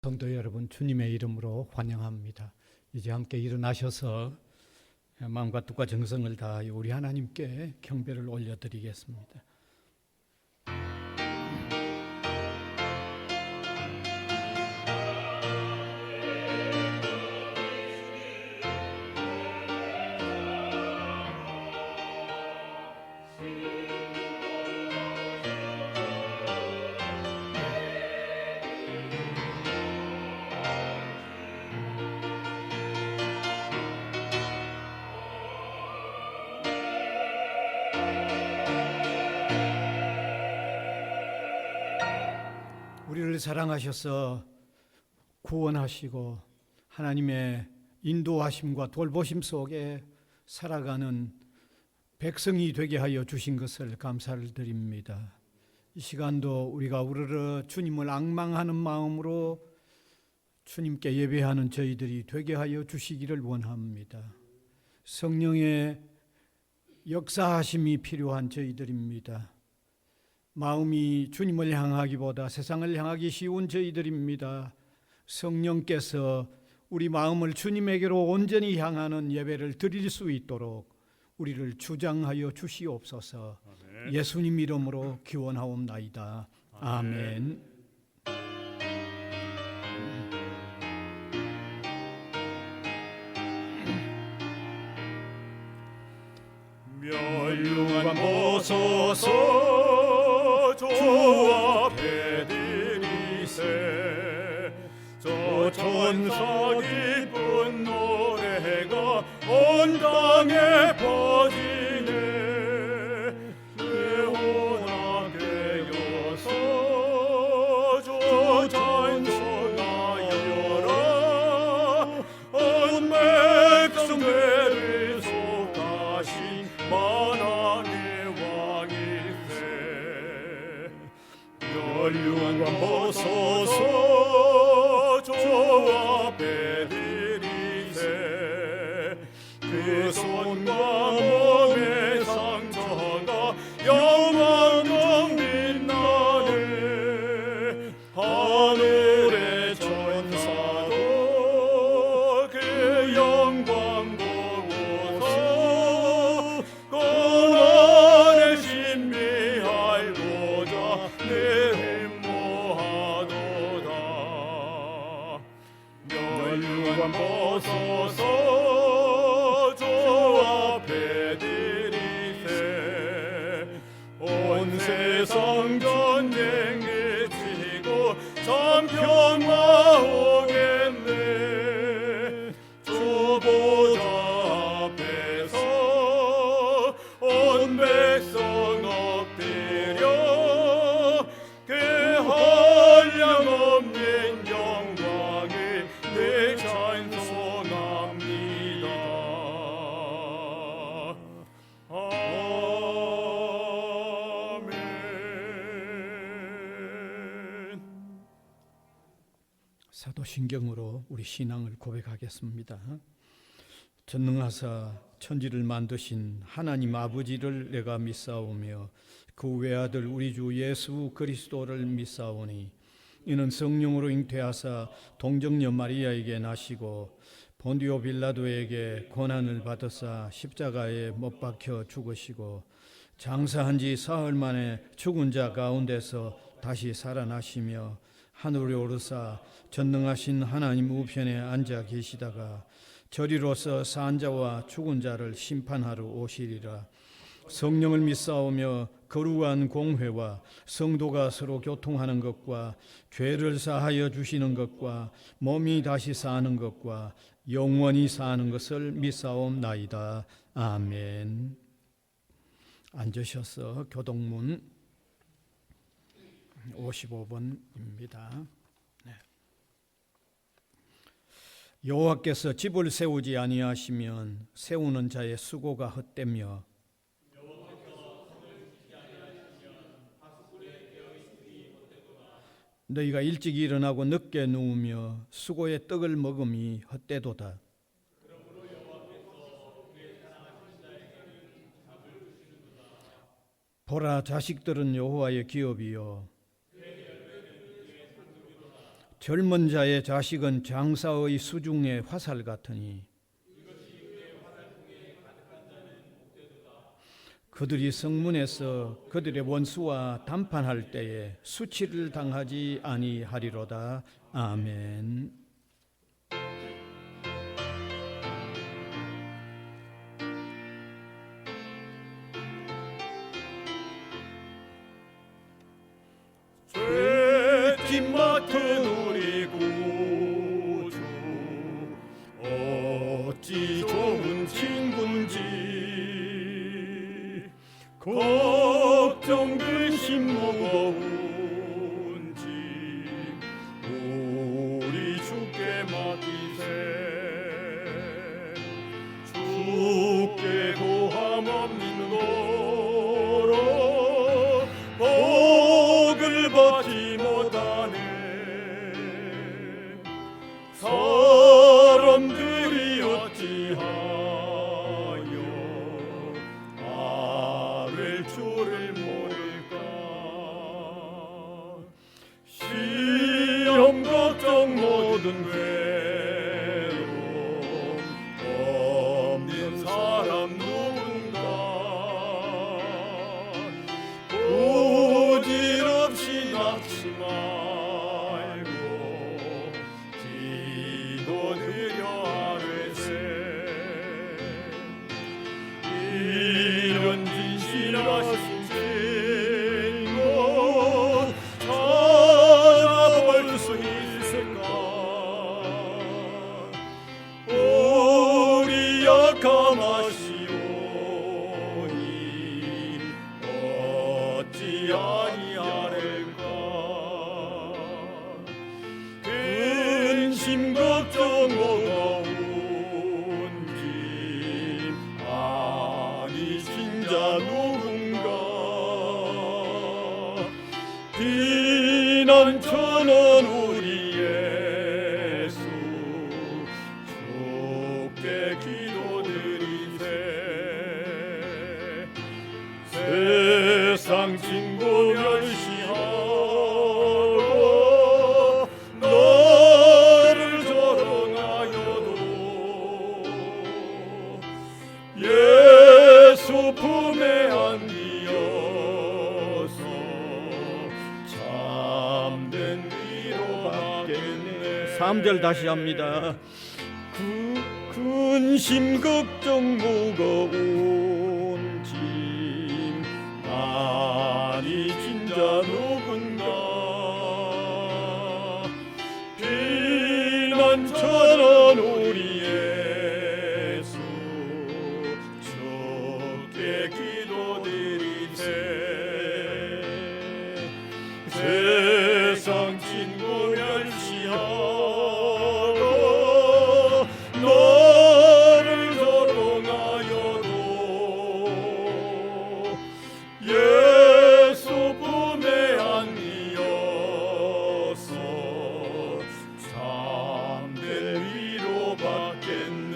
성도 여러분, 주님의 이름으로 환영합니다. 이제 함께 일어나셔서 마음과 뜻과 정성을 다하여 우리 하나님께 경배를 올려드리겠습니다. 우리를 사랑하셔서 구원하시고 하나님의 인도하심과 돌보심 속에 살아가는 백성이 되게 하여 주신 것을 감사를 드립니다. 이 시간도 우리가 우르르 주님을 앙망하는 마음으로 주님께 예배하는 저희들이 되게 하여 주시기를 원합니다. 성령의 역사하심이 필요한 저희들입니다. 마음이 주님을 향하기보다 세상을 향하기 쉬운 저희들입니다. 성령께서 우리 마음을 주님에게로 온전히 향하는 예배를 드릴 수 있도록 우리를 주장하여 주시옵소서. 아멘. 예수님 이름으로 기원하옵나이다. 아멘. 멸류관 보소서 주 앞에 드리세. 저 천사 기쁜 노래가 온 땅에 퍼지네. 회원하게 여서 주 찬송하여라. 온 백성 되를 속하신 만왕의 왕일세. 멸류관 보소서 주 앞에 드리세. 그 손과 몸의 상처가 영광으로 빛나네. 하늘의 천사도 그 영광 보고서 고난의 신비알고자 내모하도다. 멸류관 보소서 주 앞에 드리세. 온 세상 전쟁 그치고 참 평화 오겠네. 주 보좌 앞에서 온 백성 엎드려 그 한량없는 영광을 내 찬송합니다. 아멘. 사도신경으로 우리 신앙을 고백하겠습니다. 전능하사 천지를 만드신 하나님 아버지를 내가 믿사오며 그 외아들 우리 주 예수 그리스도를 믿사오니 이는 성령으로 잉태하사 동정녀 마리아에게 나시고 본디오 빌라도에게 고난을 받으사 십자가에 못 박혀 죽으시고 장사한 지 사흘 만에 죽은 자 가운데서 다시 살아나시며 하늘에 오르사 전능하신 하나님 우편에 앉아 계시다가 저리로서 산 자와 죽은 자를 심판하러 오시리라. 성령을 믿사오며 거룩한 공회와 성도가 서로 교통하는 것과 죄를 사하여 주시는 것과 몸이 다시 사는 것과 영원히 사는 것을 믿사옵나이다. 아멘. 앉으셔서 교동문 55번입니다. 여호와께서 집을 세우지 아니하시면 세우는 자의 수고가 헛되며 너희가 일찍 일어나고 늦게 누우며 수고의 떡을 먹음이 헛되도다. 보라, 자식들은 여호와의 기업이요 젊은 자의 자식은 장사의 수중의 화살 같으니 그들이 성문에서 그들의 원수와 담판할 때에 수치를 당하지 아니하리로다. 아멘. 죄짐 맡은 우리 구주 어찌 좋은 친군지 걱정 근심 무거운지 우리 주께 맡기세. 주께 고함 없는 도로 복을 받지 못하네. 사람들이 어찌하여 아벨 주를 모를까. 시험 걱정 모든 괴로움 없는 사람 누군가. 부질없이 낙심 말고 기도드려 아뢰세. 이런 진실하신 친구 찾아볼 수 있을까. 우리 약함하시오니 어찌 아니하릴까. 근심 걱정 무거운지 아니신 자 누군가. 비난 천원 우리 예수 주께 기도드리세. 세상 친구 멸시하고 너를 조롱하여도 예수 품에 안기어서 참된 위로 받겠네. 3절 다시 합니다. 근심 걱정 무거운 짐 아니신 자 누군가. 비난 천원 우리 예수 주께 기도드리세. 세상 친구 멸시하고 너를 조롱하여도 예수 품에 안기어서 참된 위로 받겠네.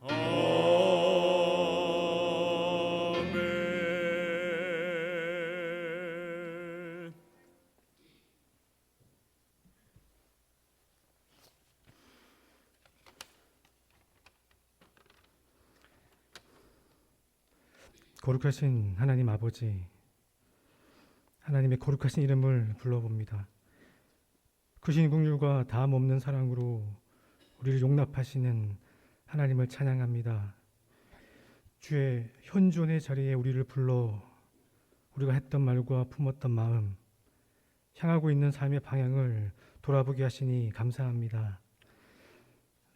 아멘. 거룩하신 하나님 아버지, 하나님의 거룩하신 이름을 불러봅니다. 크신 긍휼과 다함 없는 사랑으로 우리를 용납하시는 하나님을 찬양합니다. 주의 현존의 자리에 우리를 불러 우리가 했던 말과 품었던 마음, 향하고 있는 삶의 방향을 돌아보게 하시니 감사합니다.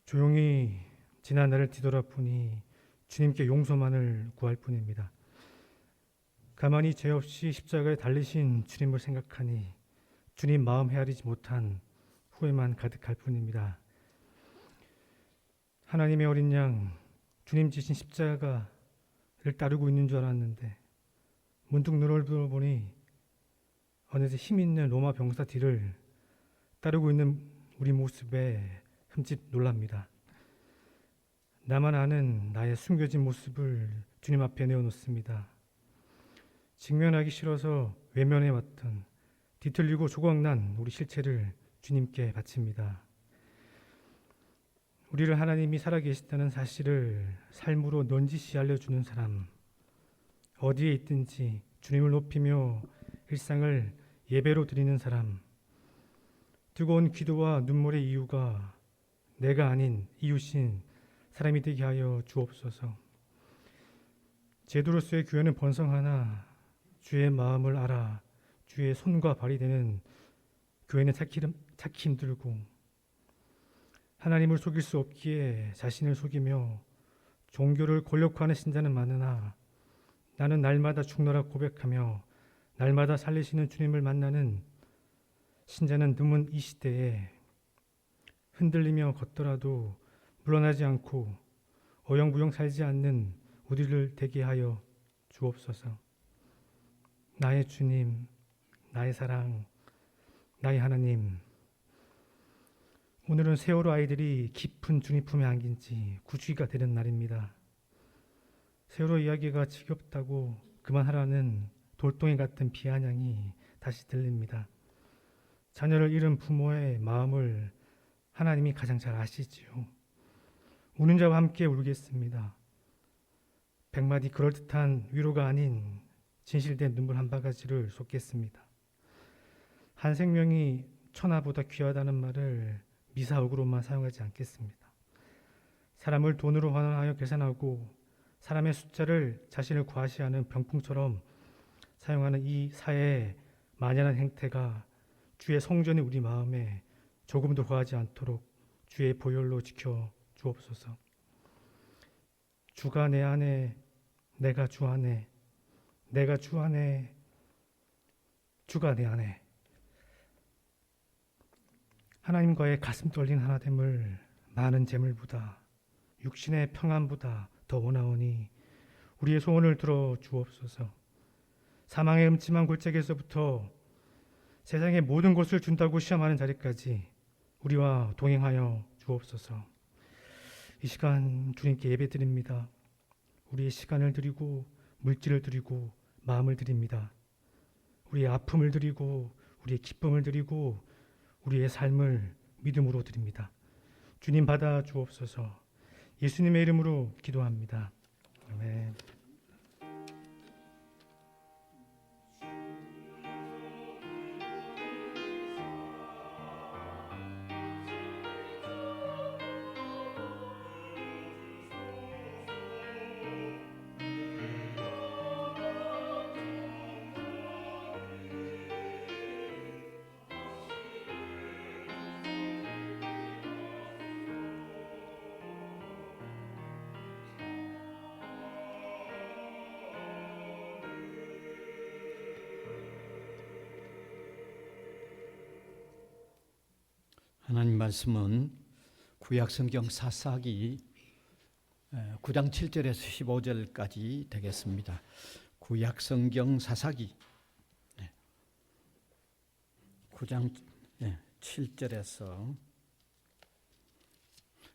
조용히 지난 날을 뒤돌아보니 주님께 용서만을 구할 뿐입니다. 가만히 죄 없이 십자가에 달리신 주님을 생각하니 주님 마음 헤아리지 못한 후회만 가득할 뿐입니다. 하나님의 어린 양, 주님 지신 십자가를 따르고 있는 줄 알았는데 문득 눈을 들어보니 어느새 힘있는 로마 병사 뒤를 따르고 있는 우리 모습에 흠칫 놀랍니다. 나만 아는 나의 숨겨진 모습을 주님 앞에 내어놓습니다. 직면하기 싫어서 외면해왔던 뒤틀리고 조각난 우리 실체를 주님께 바칩니다. 우리를 하나님이 살아계시다는 사실을 삶으로 넌지시 알려주는 사람, 어디에 있든지 주님을 높이며 일상을 예배로 드리는 사람, 뜨거운 기도와 눈물의 이유가 내가 아닌 이웃인 사람이 되게 하여 주옵소서. 제도로서의 교회는 번성하나 주의 마음을 알아 주의 손과 발이 되는 교회는 찾기 힘들고, 하나님을 속일 수 없기에 자신을 속이며 종교를 권력화하는 신자는 많으나 나는 날마다 죽노라 고백하며 날마다 살리시는 주님을 만나는 신자는 드문 이 시대에 흔들리며 걷더라도 물러나지 않고 어영부영 살지 않는 우리를 되게 하여 주옵소서. 나의 주님, 나의 사랑, 나의 하나님, 오늘은 세월호 아이들이 깊은 주님 품에 안긴 지 9주기가 되는 날입니다. 세월호 이야기가 지겹다고 그만하라는 돌덩이 같은 비아냥이 다시 들립니다. 자녀를 잃은 부모의 마음을 하나님이 가장 잘 아시지요. 우는 자와 함께 울겠습니다. 100마디 그럴듯한 위로가 아닌 진실된 눈물 한 바가지를 쏟겠습니다. 한 생명이 천하보다 귀하다는 말을 미사역으로만 사용하지 않겠습니다. 사람을 돈으로 환원하여 계산하고 사람의 숫자를 자신을 과시하는 병풍처럼 사용하는 이 사회의 만연한 행태가 주의 성전이 우리 마음에 조금도 거하지 않도록 주의 보혈로 지켜 주옵소서. 주가 내 안에, 내가 주 안에, 내가 주 안에, 주가 내 안에. 하나님과의 가슴 떨린 하나됨을 많은 재물보다 육신의 평안보다 더 원하오니 우리의 소원을 들어 주옵소서. 사망의 음침한 골짜기에서부터 세상의 모든 것을 준다고 시험하는 자리까지 우리와 동행하여 주옵소서. 이 시간 주님께 예배드립니다. 우리의 시간을 드리고 물질을 드리고 마음을 드립니다. 우리의 아픔을 드리고 우리의 기쁨을 드리고 우리의 삶을 믿음으로 드립니다. 주님 받아 주옵소서. 예수님의 이름으로 기도합니다. 아멘. 하나님 말씀은 구약성경 사사기 9장 7절에서 15절까지 되겠습니다. 구약성경 사사기 9장 7절에서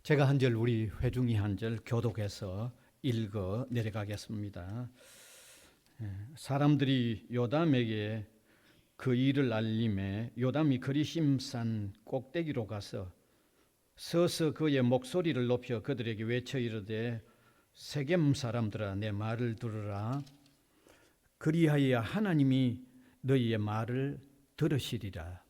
제가 한 절, 우리 회중이 한 절 교독해서 읽어 내려가겠습니다. 사람들이 요담에게 그 일을 알림해 요담이 그리심산 꼭대기로 가서 서서 그의 목소리를 높여 그들에게 외쳐 이르되 세겜 사람들아 내 말을 들으라. 그리하여 하나님이 너희의 말을 들으시리라.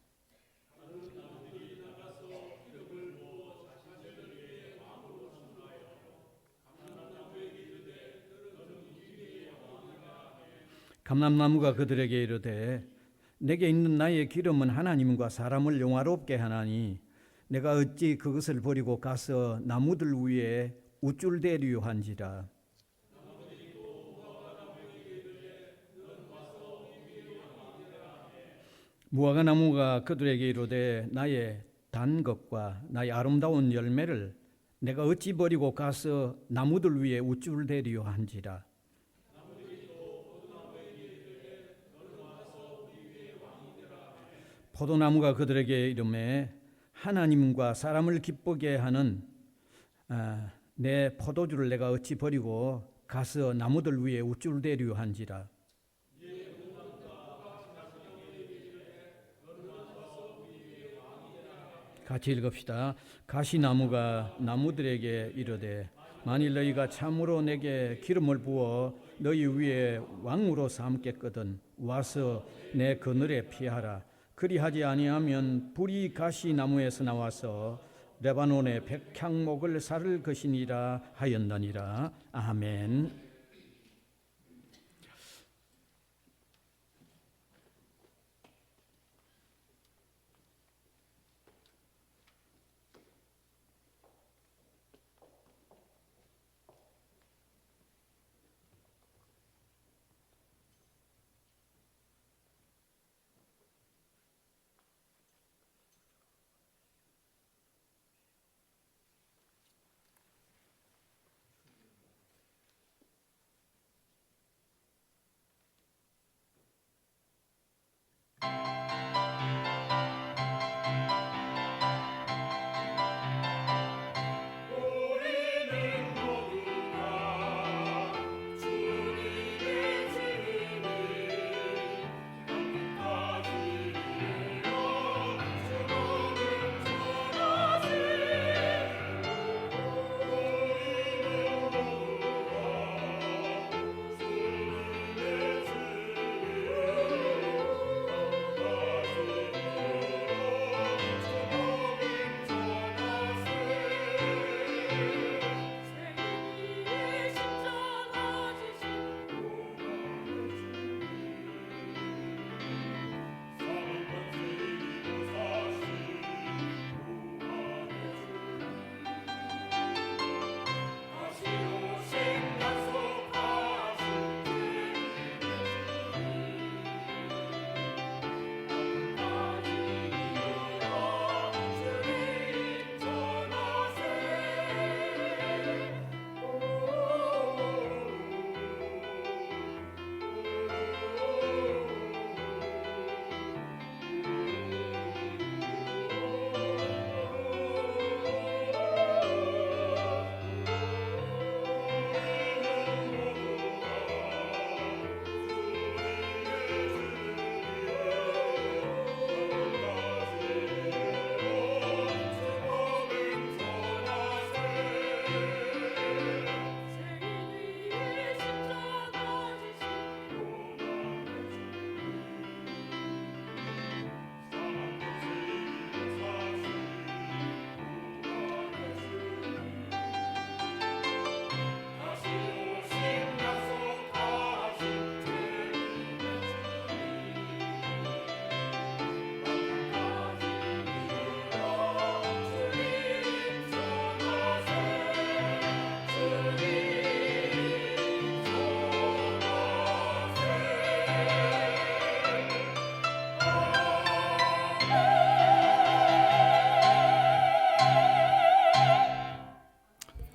감람나무가 그들에게 이르되 내게 있는 나의 기름은 하나님과 사람을 영화롭게 하나니 내가 어찌 그것을 버리고 가서 나무들 위에 우쭐대리요 한지라. 무화과 나무가 그들에게 이르되 나의 단 것과 나의 아름다운 열매를 내가 어찌 버리고 가서 나무들 위에 우쭐대리요 한지라. 포도나무가 그들에게 이르매 하나님과 사람을 기쁘게 하는 내 포도주를 내가 어찌 버리고 가서 나무들 위에 우쭐대리요 한지라. 같이 읽읍시다. 가시나무가 나무들에게 이르되 만일 너희가 참으로 내게 기름을 부어 너희 위에 왕으로 삼겠거든 와서 내 그늘에 피하라. 그리하지 아니하면 불이 가시나무에서 나와서 레바논의 백향목을 살을 것이니라 하였느니라. 아멘.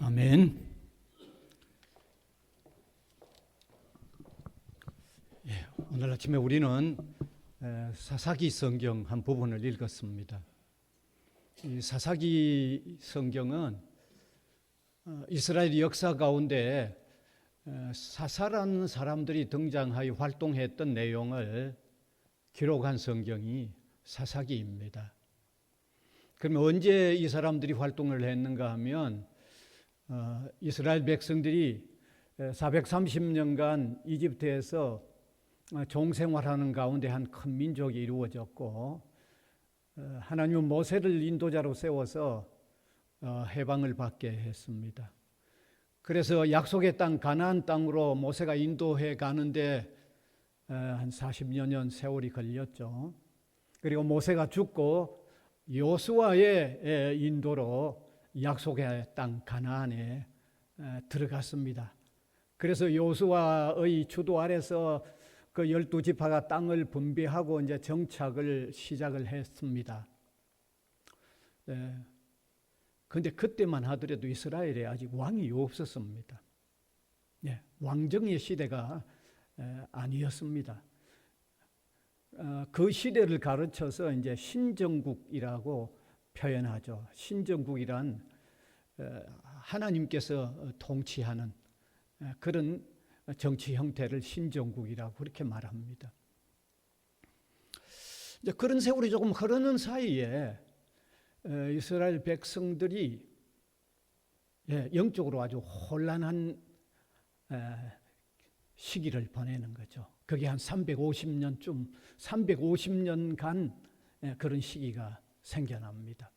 아멘. 오늘 아침에 우리는 사사기 성경 한 부분을 읽었습니다. 이 사사기 성경은 이스라엘 역사 가운데 사사라는 사람들이 등장하여 활동했던 내용을 기록한 성경이 사사기입니다. 그러면 언제 이 사람들이 활동을 했는가 하면 이스라엘 백성들이 430년간 이집트에서 종생활하는 가운데 한 큰 민족이 이루어졌고 하나님은 모세를 인도자로 세워서 해방을 받게 했습니다. 그래서 약속의 땅 가나안 땅으로 모세가 인도해 가는데 한 40여 년 세월이 걸렸죠. 그리고 모세가 죽고 여호수아의 인도로 약속의 땅 가나안에 들어갔습니다. 그래서 여호수아의 주도 아래서 그 12지파가 땅을 분배하고 이제 정착을 시작을 했습니다. 그런데 그때만 하더라도 이스라엘에 아직 왕이 없었습니다. 왕정의 시대가 아니었습니다. 그 시대를 가르쳐서 이제 신정국이라고 표현하죠. 신정국이란 하나님께서 통치하는 그런 정치 형태를 신정국이라고 그렇게 말합니다. 이제 그런 세월이 조금 흐르는 사이에 이스라엘 백성들이 영적으로 아주 혼란한 시기를 보내는 거죠. 그게 한 350년간 그런 시기가 생겨납니다.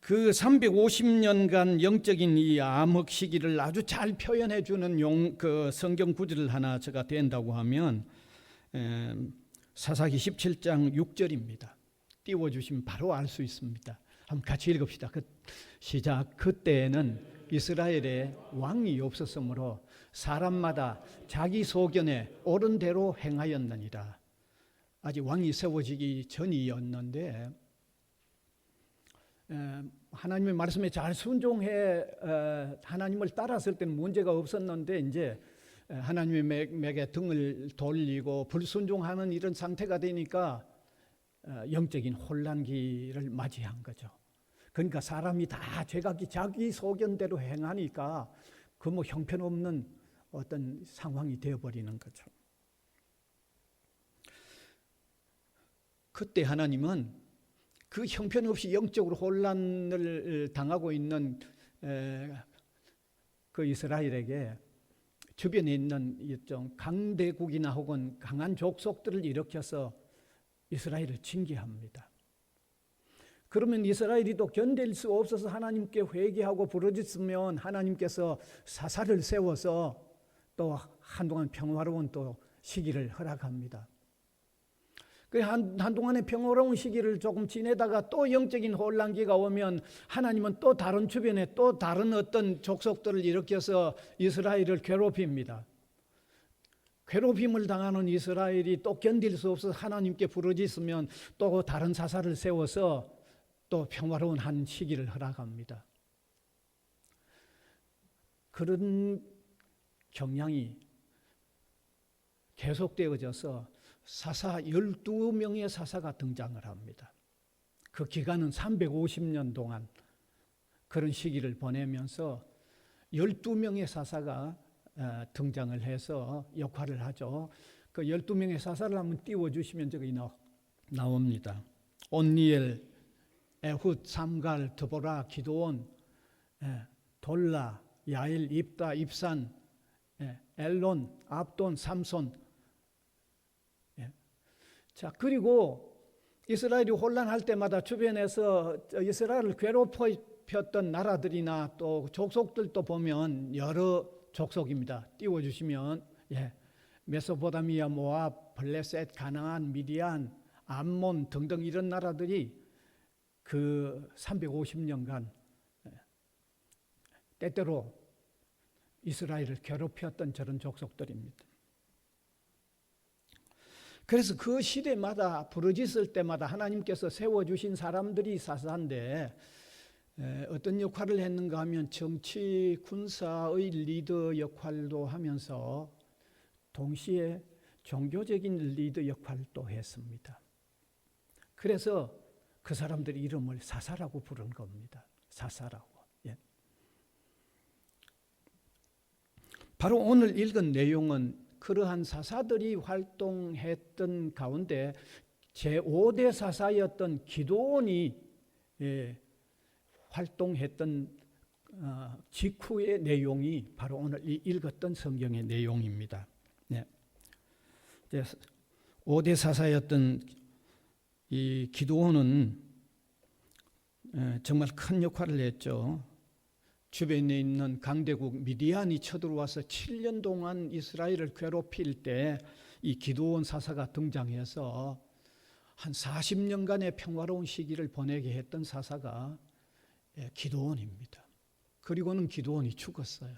그 350년간 영적인 이 암흑 시기를 아주 잘 표현해 주는 그 성경 구절 하나 제가 된다고 하면 사사기 17장 6절입니다. 띄워주시면 바로 알 수 있습니다. 한번 같이 읽읍시다. 시작. 그때에는 이스라엘에 왕이 없었으므로 사람마다 자기 소견에 옳은 대로 행하였느니라. 아직 왕이 세워지기 전이었는데 하나님의 말씀에 잘 순종해 하나님을 따랐을 때는 문제가 없었는데 이제 하나님에게 등을 돌리고 불순종하는 이런 상태가 되니까 영적인 혼란기를 맞이한 거죠. 그러니까 사람이 다 제각기 자기 소견대로 행하니까 그 뭐 형편없는 어떤 상황이 되어버리는 거죠. 그때 하나님은 그 형편없이 영적으로 혼란을 당하고 있는 그 이스라엘에게 주변에 있는 좀 강대국이나 혹은 강한 족속들을 일으켜서 이스라엘을 징계합니다. 그러면 이스라엘이 또 견딜 수 없어서 하나님께 회개하고 부르짖으면 하나님께서 사사를 세워서 또 한동안 평화로운 또 시기를 허락합니다. 그 한동안의 평화로운 시기를 조금 지내다가 또 영적인 혼란기가 오면 하나님은 또 다른 주변에 또 다른 어떤 족속들을 일으켜서 이스라엘을 괴롭힙니다. 괴롭힘을 당하는 이스라엘이 또 견딜 수 없어서 하나님께 부르짖으면 또 다른 사사를 세워서 또 평화로운 한 시기를 허락합니다. 그런 경향이 계속되어져서 사사 12명의 사사가 등장을 합니다. 그 기간은 350년 동안 그런 시기를 보내면서 12명의 사사가 등장을 해서 역할을 하죠. 그 12명의 사사를 한번 띄워주시면 저기 나옵니다. 온니엘, 에훗, 삼갈, 드보라, 기드온, 돌라, 야일, 입다, 입산, 엘론, 압돈, 삼손. 자, 그리고 이스라엘이 혼란할 때마다 주변에서 이스라엘을 괴롭혔던 나라들이나 또 족속들도 보면 여러 족속입니다. 띄워주시면 메소포타미아, 모압, 블레셋, 가나안, 미디안, 암몬 등등 이런 나라들이 그 350년간 때때로 이스라엘을 괴롭혔던 저런 족속들입니다. 그래서 그 시대마다 부르짖을 때마다 하나님께서 세워주신 사람들이 사사인데 어떤 역할을 했는가 하면 정치, 군사의 리더 역할도 하면서 동시에 종교적인 리더 역할도 했습니다. 그래서 그 사람들 이름을 사사라고 부른 겁니다. 사사라고. 바로 오늘 읽은 내용은 그러한 사사들이 활동했던 가운데 제5대 사사였던 기드온이 활동했던 직후의 내용이 바로 오늘 읽었던 성경의 내용입니다. 5대 사사였던 이 기드온은 정말 큰 역할을 했죠. 주변에 있는 강대국 미디안이 쳐들어와서 7년 동안 이스라엘을 괴롭힐 때 이 기드온 사사가 등장해서 한 40년간의 평화로운 시기를 보내게 했던 사사가 기드온입니다. 그리고는 기드온이 죽었어요.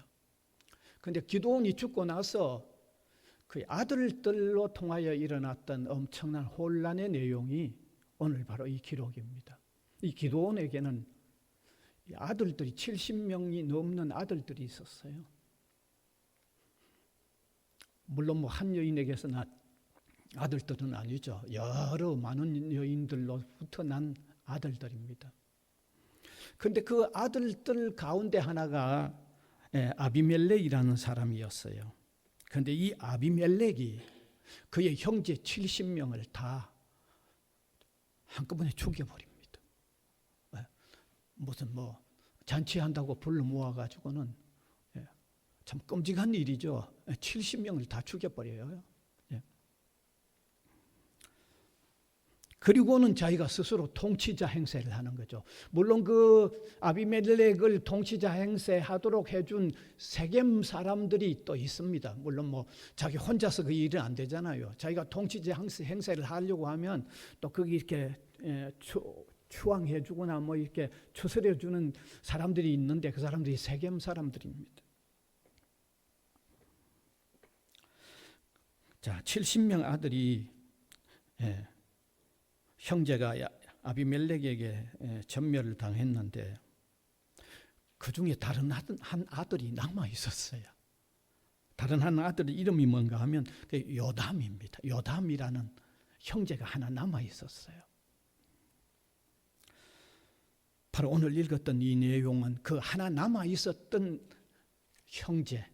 그런데 기드온이 죽고 나서 그 아들들로 통하여 일어났던 엄청난 혼란의 내용이 오늘 바로 이 기록입니다. 이 기드온에게는 아들들이 70명이 넘는 아들들이 있었어요. 물론 뭐 한 여인에게서 난 아들들은 아니죠. 여러 많은 여인들로부터 난 아들들입니다. 그런데 그 아들들 가운데 하나가 아비멜렉이라는 사람이었어요. 그런데 이 아비멜렉이 그의 형제 70명을 다 한꺼번에 죽여버립니다. 무슨 뭐 잔치한다고 불러 모아가지고는 참 끔찍한 일이죠. 70명을 다 죽여버려요. 그리고는 자기가 스스로 통치자 행세를 하는 거죠. 물론 그 아비멜렉을 통치자 행세하도록 해준 세겜 사람들이 또 있습니다. 물론 뭐 자기 혼자서 그 일은 안 되잖아요. 자기가 통치자 행세를 하려고 하면 또 거기 이렇게 추앙해주거나 뭐 이렇게 추스려주는 사람들이 있는데 그 사람들이 세겜 사람들입니다. 자, 70명 아들이 형제가 아비멜렉에게 전멸을 당했는데 그 중에 다른 한 아들이 남아 있었어요. 다른 한 아들의 이름이 뭔가 하면 요담입니다. 요담이라는 형제가 하나 남아 있었어요. 바로 오늘 읽었던 이 내용은 그 하나 남아 있었던 형제,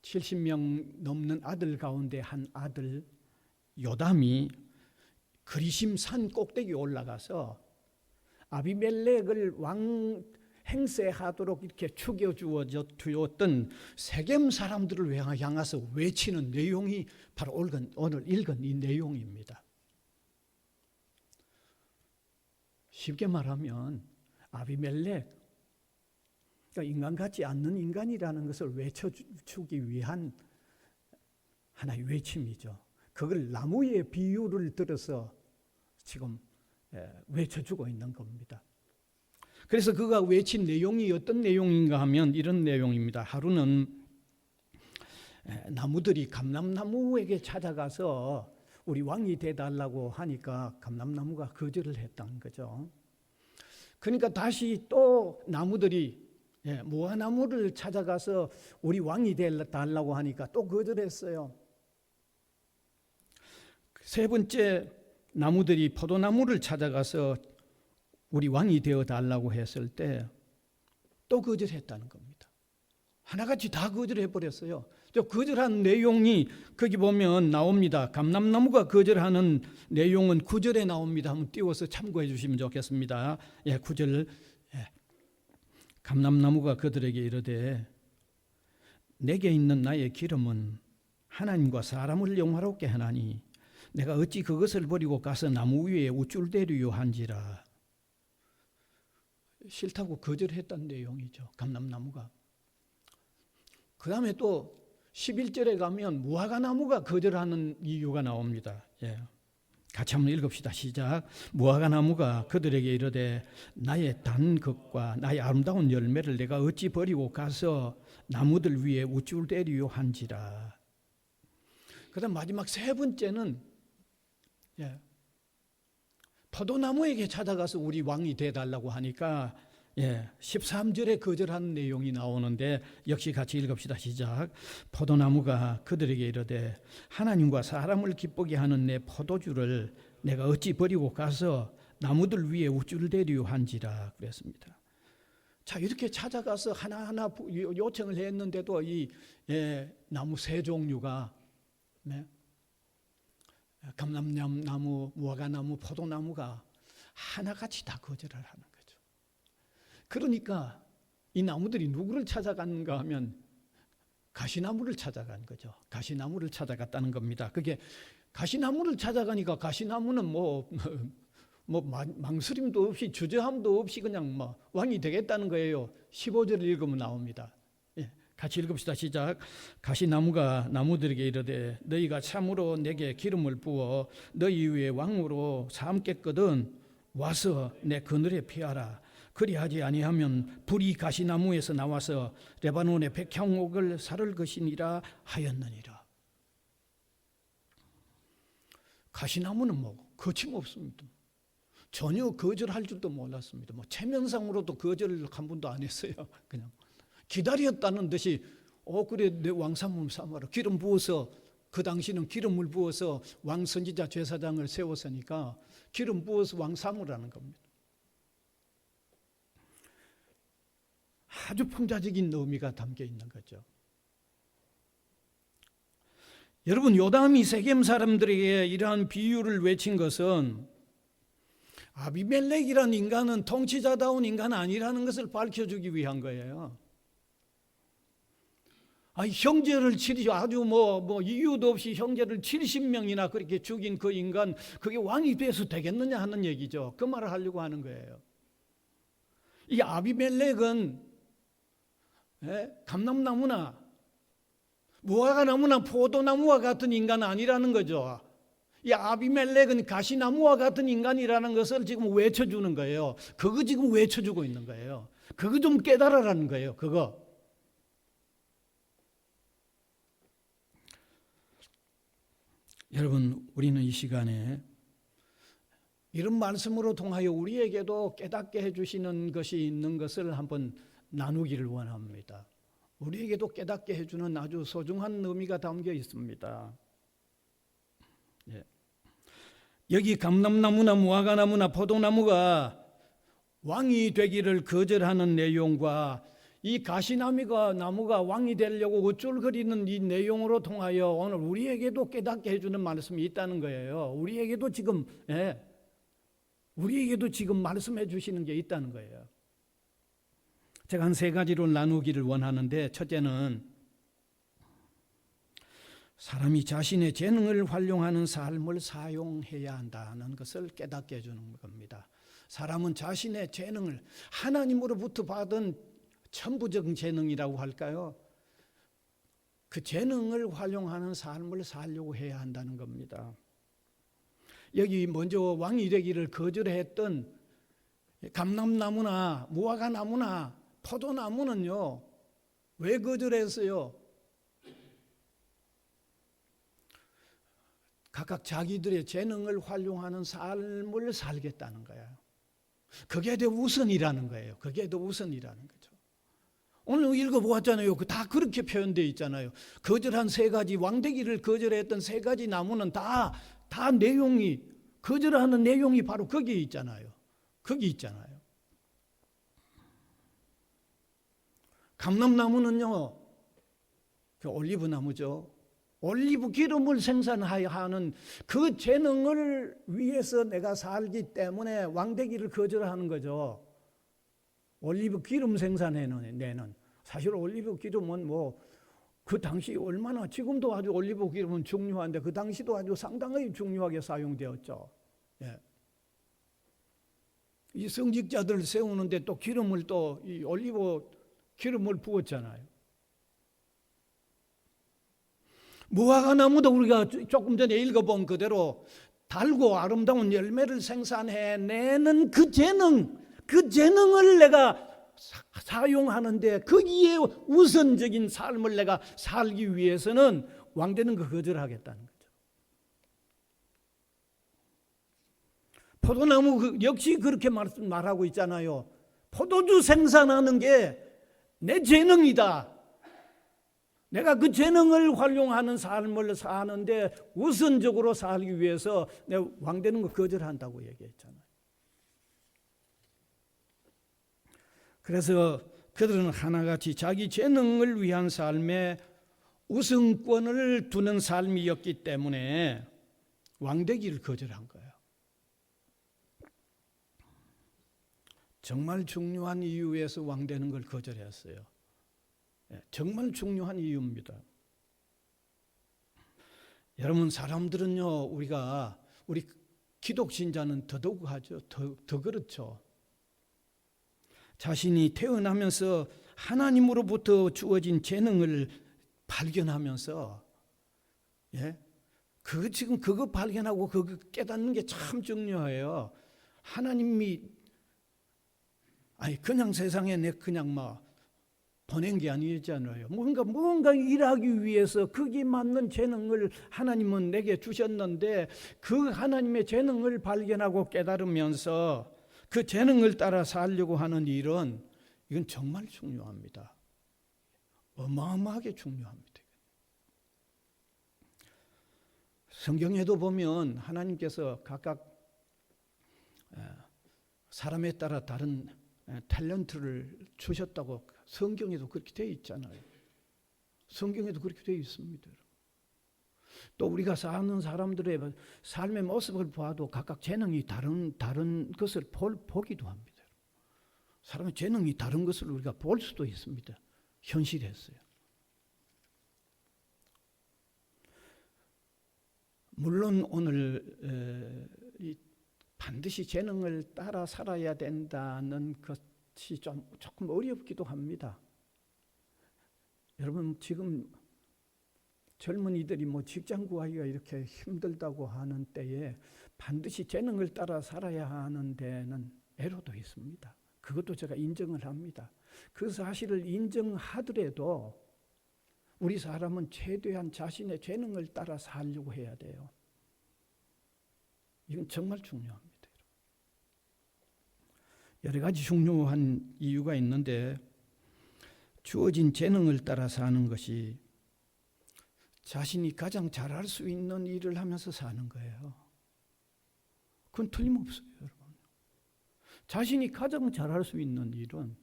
70명 넘는 아들 가운데 한 아들 요담이 그리심 산 꼭대기에 올라가서 아비멜렉을 왕 행세하도록 이렇게 죽여주었던 세겜 사람들을 향해서 외치는 내용이 바로 오늘 읽은 이 내용입니다. 쉽게 말하면 아비멜렉, 그러니까 인간 같지 않는 인간이라는 것을 외쳐주기 위한 하나의 외침이죠. 그걸 나무의 비유를 들어서 지금 외쳐주고 있는 겁니다. 그래서 그가 외친 내용이 어떤 내용인가 하면 이런 내용입니다. 하루는 나무들이 감람나무에게 찾아가서 우리 왕이 돼달라고 하니까 감람나무가 거절을 했다는 거죠. 그러니까 다시 또 나무들이 무화나무를 찾아가서 우리 왕이 돼달라고 하니까 또 거절했어요. 세 번째 나무들이 포도나무를 찾아가서 우리 왕이 되어 달라고 했을 때 또 거절했다는 겁니다. 하나같이 다 거절해 버렸어요. 거절한 내용이 거기 보면 나옵니다. 감람나무가 거절하는 내용은 9절에 나옵니다. 한번 띄워서 참고해 주시면 좋겠습니다. 9절. 감람나무가 그들에게 이르되 내게 있는 나의 기름은 하나님과 사람을 영화롭게 하나니 내가 어찌 그것을 버리고 가서 나무 위에 우쭐대리요 한지라. 싫다고 거절했다는 내용이죠. 감람나무가. 그 다음에 또 11절에 가면 무화과나무가 거절하는 이유가 나옵니다. 같이 한번 읽읍시다. 시작. 무화과나무가 그들에게 이르되 나의 단 것과 나의 아름다운 열매를 내가 어찌 버리고 가서 나무들 위에 우쭐대리요 한지라. 그 다음 마지막 세 번째는 포도나무에게 찾아가서 우리 왕이 돼달라고 하니까 13절에 거절하는 내용이 나오는데 역시 같이 읽읍시다. 시작. 포도나무가 그들에게 이르되 하나님과 사람을 기쁘게 하는 내 포도주를 내가 어찌 버리고 가서 나무들 위에 우쭐대리요 한지라 그랬습니다. 자, 이렇게 찾아가서 하나하나 요청을 했는데도 이 나무 세 종류가 감람나무, 무화과나무, 포도나무가 하나같이 다 거절을 하는 거죠. 그러니까 이 나무들이 누구를 찾아갔는가 하면 가시나무를 찾아간 거죠. 가시나무를 찾아갔다는 겁니다. 그게 가시나무를 찾아가니까 가시나무는 뭐 망설임도 없이 주저함도 없이 그냥 왕이 되겠다는 거예요. 15절을 읽으면 나옵니다. 같이 읽읍시다. 시작. 가시나무가 나무들에게 이르되 너희가 참으로 내게 기름을 부어 너희 위에 왕으로 삼겠거든 와서 내 그늘에 피하라. 그리하지 아니하면 불이 가시나무에서 나와서 레바논의 백향옥을 사를 것이니라 하였느니라. 가시나무는 거침없습니다. 전혀 거절할 줄도 몰랐습니다. 체면상으로도 거절을 한 번도 안 했어요. 그냥 기다렸다는 듯이 그래 내 왕 삼아라. 기름 부어서 그 당시는 기름을 부어서 왕 선지자 제사장을 세웠으니까 기름 부어서 왕 삼으라는 겁니다. 아주 풍자적인 의미가 담겨 있는 거죠. 여러분 요담이 세겜 사람들에게 이러한 비유를 외친 것은 아비멜렉이라는 인간은 통치자다운 인간 아니라는 것을 밝혀주기 위한 거예요. 형제를 아주 이유도 없이 형제를 70명이나 그렇게 죽인 그 인간, 그게 왕이 돼서 되겠느냐 하는 얘기죠. 그 말을 하려고 하는 거예요. 이 아비멜렉은 감람나무나 무화과나무나 포도나무와 같은 인간은 아니라는 거죠. 이 아비멜렉은 가시나무와 같은 인간이라는 것을 지금 외쳐주는 거예요. 그거 지금 외쳐주고 있는 거예요. 그거 좀 깨달아라는 거예요. 그거. 여러분, 우리는 이 시간에 이런 말씀으로 통하여 우리에게도 깨닫게 해주시는 것이 있는 것을 한번 나누기를 원합니다. 우리에게도 깨닫게 해주는 아주 소중한 의미가 담겨 있습니다. 여기 감람나무나 무화과나무나 포도나무가 왕이 되기를 거절하는 내용과 이 가시나무가 왕이 되려고 우쭐거리는 이 내용으로 통하여 오늘 우리에게도 깨닫게 해주는 말씀이 있다는 거예요. 우리에게도 지금 말씀해 주시는 게 있다는 거예요. 제가 한 3가지로 나누기를 원하는데, 첫째는 사람이 자신의 재능을 활용하는 삶을 사용해야 한다는 것을 깨닫게 해주는 겁니다. 사람은 자신의 재능을 하나님으로부터 받은 천부적인 재능이라고 할까요? 그 재능을 활용하는 삶을 살려고 해야 한다는 겁니다. 여기 먼저 왕이 되기를 거절했던 감람나무나 무화과나무나 포도나무는요, 왜 거절했어요? 각각 자기들의 재능을 활용하는 삶을 살겠다는 거예요. 그게 더 우선이라는 거예요. 그게 더 우선이라는 거죠. 오늘 읽어보았잖아요. 다 그렇게 표현되어 있잖아요. 거절한 3가지, 왕되기를 거절했던 3가지 나무는 다 내용이, 거절하는 내용이 바로 거기에 있잖아요. 거기 있잖아요. 감람나무는요, 그 올리브나무죠. 올리브 기름을 생산하는 그 재능을 위해서 내가 살기 때문에 왕되기를 거절하는 거죠. 올리브 기름 생산해내는, 사실 올리브 기름은 그 당시 얼마나, 지금도 아주 올리브 기름은 중요한데 그 당시도 아주 상당히 중요하게 사용되었죠. 이 성직자들을 세우는데 또 기름을, 또 이 올리브 기름을 부었잖아요. 무화과나무도 우리가 조금 전에 읽어본 그대로 달고 아름다운 열매를 생산해내는 그 재능을 내가 사용하는데, 거기에 우선적인 삶을 내가 살기 위해서는 왕되는 거 거절하겠다는 거죠. 포도나무 역시 그렇게 말하고 있잖아요. 포도주 생산하는 게 내 재능이다. 내가 그 재능을 활용하는 삶을 사는데 우선적으로 살기 위해서 내가 왕되는 거 거절한다고 얘기했잖아요. 그래서 그들은 하나같이 자기 재능을 위한 삶에 우선권을 두는 삶이었기 때문에 왕되기를 거절한 거예요. 정말 중요한 이유에서 왕되는 걸 거절했어요. 정말 중요한 이유입니다. 여러분, 사람들은요, 우리 기독신자는 더더욱 하죠. 더 그렇죠. 자신이 태어나면서 하나님으로부터 주어진 재능을 발견하면서, 그거 발견하고 그거 깨닫는 게 참 중요해요. 하나님이 그냥 세상에 내 그냥 보낸 게 아니잖아요. 뭔가 일하기 위해서 거기에 맞는 재능을 하나님은 내게 주셨는데, 그 하나님의 재능을 발견하고 깨달으면서 그 재능을 따라 살려고 하는 일은, 이건 정말 중요합니다. 어마어마하게 중요합니다. 성경에도 보면 하나님께서 각각 사람에 따라 다른 탤런트를 주셨다고 성경에도 그렇게 되어 있잖아요. 성경에도 그렇게 되어 있습니다. 또 우리가 사는 사람들의 삶의 모습을 봐도 각각 재능이 다른 것을 보기도 합니다. 사람의 재능이 다른 것을 우리가 볼 수도 있습니다. 현실에서요. 물론 오늘 반드시 재능을 따라 살아야 된다는 것이 조금 어렵기도 합니다. 여러분, 지금 젊은이들이 직장 구하기가 이렇게 힘들다고 하는 때에 반드시 재능을 따라 살아야 하는 데는 애로도 있습니다. 그것도 제가 인정을 합니다. 그 사실을 인정하더라도 우리 사람은 최대한 자신의 재능을 따라 살려고 해야 돼요. 이건 정말 중요합니다. 여러 가지 중요한 이유가 있는데 주어진 재능을 따라 사는 것이 자신이 가장 잘할 수 있는 일을 하면서 사는 거예요. 그건 틀림없어요, 여러분. 자신이 가장 잘할 수 있는 일은